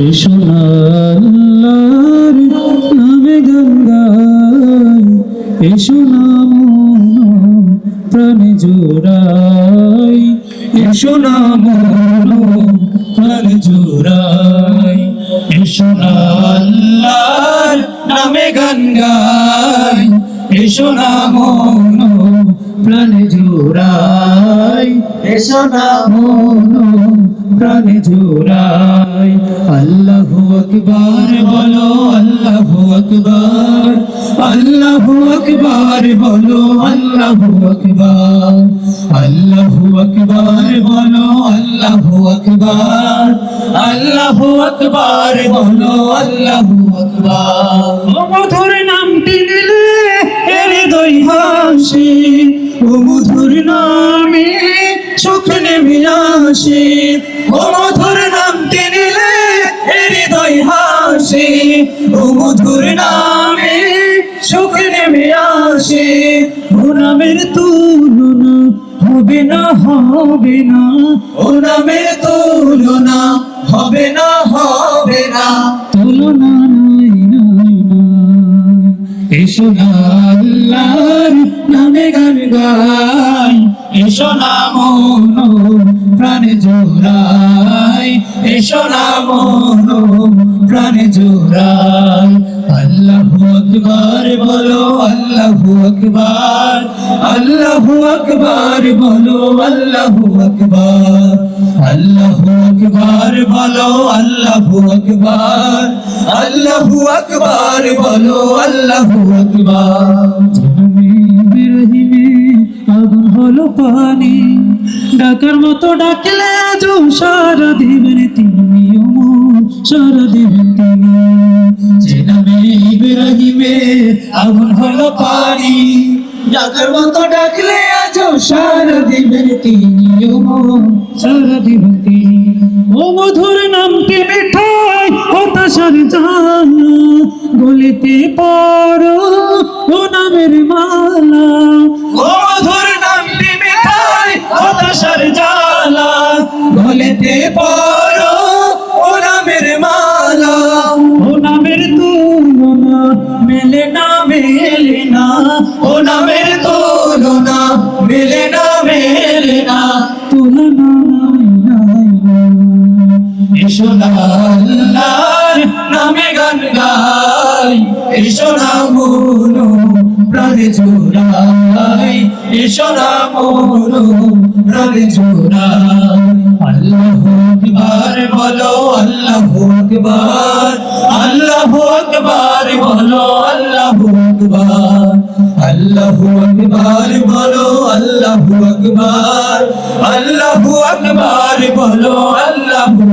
এসো না আল্লাহর নামে গান গাই, এসো না মন প্রাণে জোড়াই, এসো না মন প্রাণে জোড়াই, এসো না আল্লাহর নামে গান গাই, এসো না মন প্রাণে জোড়াই, এসো না মন প্রাণে জোড়াই। আল্লাহু আকবার বলো, আল্লাহু আকবার, আল্লাহু আকবার বলো, আল্লাহু আকবার, আল্লাহু আকবার বলো, আল্লাহু আকবার, আল্লাহু আকবার বলো, আল্লাহু আকবার। ও মধুর নামটি নিলে হৃদয় হাসে, ও মধুর নামে সুখ নেমে আসে, ও মধুর নামটি নিলে হৃদয় হাসে, ও মধুর নামে সুখ নেমে আসে। ও নামের তুলনা হবে না, হবে না, ও নামের তুলনা হবে না, হবে না, তুলনা নাই নাই নাই। এসো না আল্লাহর নামে গান গাই, এসো না মন প্রাণে জোড়াই, এসো না মন প্রাণে জোড়াই। আল্লাহু আকবার বলো, আল্লাহু আকবার, আল্লাহু আকবার বলো, আল্লাহু আকবার, আল্লাহু আকবার বলো, আল্লাহু আকবার, আল্লাহু আকবার বলো, আল্লাহু আকবার। বিরহিমে আগুন হলো পানি, ডাকার মতো ডাকলে আজও সারা দিবেন তিনি, সারা দিবেন তিনি। যে নামে ইব্রাহিমে আগুন হলো পানি, ডাকার মতো ডাকলে আজও সারা দিবেন তিনি, সারা দিবেন তিনি। ও মধুর নামটি মিঠাই হতাশার জানা, গলিতে পড়ো ও নামের মালা, ও মধুর নামটি মিঠাই হতাশার জালা, গলিতে পড়ো ও নামের মালা। ও নামের তুলনা মেলে না, মেলে না, ও নামের তুলনা মেলে না, মেলে না, তুলনা নাই নাই। এসো না আল্লাহর নামে গান গাই, এসো না মন প্রাণে জোড়াই, এসো না মন প্রাণে জোড়াই। আল্লাহু আকবার বলো, আল্লাহু আকবার, আল্লাহু আকবার বলো, আল্লাহু আকবার, আল্লাহু আকবার বলো, আল্লাহু আকবার, আল্লাহু আকবার বলো, আল্লাহু